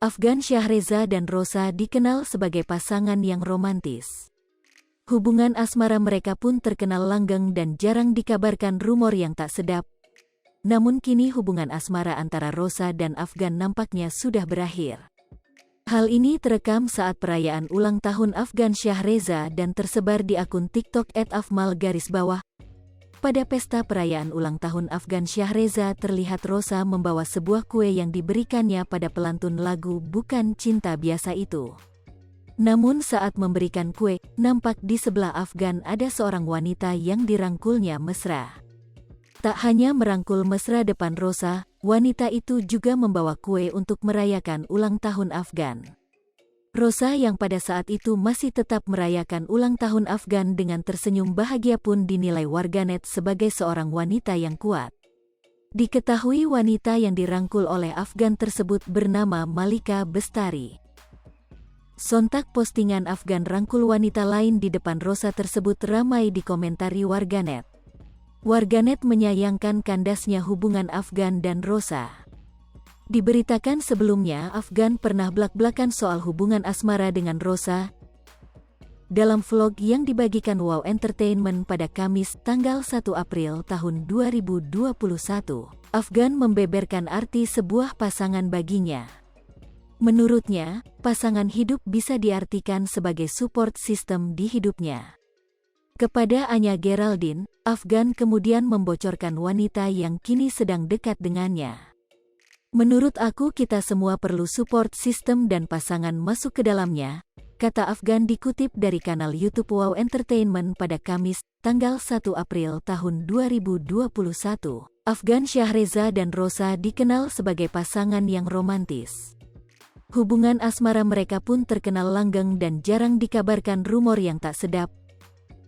Afgan Syahreza dan Rosa dikenal sebagai pasangan yang romantis. Hubungan asmara mereka pun terkenal langgeng dan jarang dikabarkan rumor yang tak sedap. Namun kini hubungan asmara antara Rosa dan Afgan nampaknya sudah berakhir. Hal ini terekam saat perayaan ulang tahun Afgan Syahreza dan tersebar di akun TikTok @afmal_. Pada pesta perayaan ulang tahun Afgan Syahreza terlihat Rosa membawa sebuah kue yang diberikannya pada pelantun lagu Bukan Cinta Biasa itu. Namun saat memberikan kue, nampak di sebelah Afgan ada seorang wanita yang dirangkulnya mesra. Tak hanya merangkul mesra depan Rosa, wanita itu juga membawa kue untuk merayakan ulang tahun Afgan. Rosa yang pada saat itu masih tetap merayakan ulang tahun Afgan dengan tersenyum bahagia pun dinilai warganet sebagai seorang wanita yang kuat. Diketahui wanita yang dirangkul oleh Afgan tersebut bernama Malika Bestari. Sontak postingan Afgan rangkul wanita lain di depan Rosa tersebut ramai dikomentari warganet. Warganet menyayangkan kandasnya hubungan Afgan dan Rosa. Diberitakan sebelumnya Afgan pernah blak-blakan soal hubungan asmara dengan Rosa. Dalam vlog yang dibagikan Wow Entertainment pada Kamis tanggal 1 April tahun 2021, Afgan membeberkan arti sebuah pasangan baginya. Menurutnya, pasangan hidup bisa diartikan sebagai support system di hidupnya. Kepada Anya Geraldine, Afgan kemudian membocorkan wanita yang kini sedang dekat dengannya. Menurut aku kita semua perlu support system dan pasangan masuk ke dalamnya, kata Afgan dikutip dari kanal YouTube Wow Entertainment pada Kamis, tanggal 1 April tahun 2021. Afgan Syahreza dan Rosa dikenal sebagai pasangan yang romantis. Hubungan asmara mereka pun terkenal langgeng dan jarang dikabarkan rumor yang tak sedap.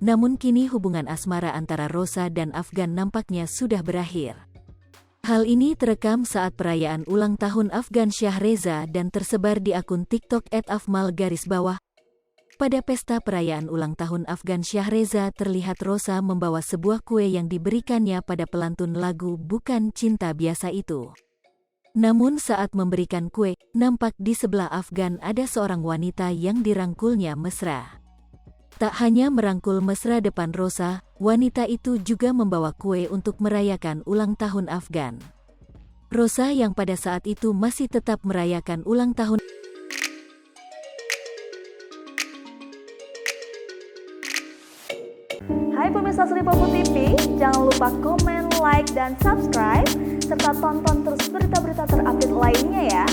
Namun kini hubungan asmara antara Rosa dan Afgan nampaknya sudah berakhir. Hal ini terekam saat perayaan ulang tahun Afgan Syahreza dan tersebar di akun TikTok @afmal_. Pada pesta perayaan ulang tahun Afgan Syahreza terlihat Rosa membawa sebuah kue yang diberikannya pada pelantun lagu Bukan Cinta Biasa itu. Namun saat memberikan kue, nampak di sebelah Afgan ada seorang wanita yang dirangkulnya mesra. Tak hanya merangkul mesra depan Rosa, wanita itu juga membawa kue untuk merayakan ulang tahun Afgan. Rosa yang pada saat itu masih tetap merayakan ulang tahun. Hai pemirsa Sri Popo TV, jangan lupa komen, like, dan subscribe, serta tonton terus berita-berita terupdate lainnya ya.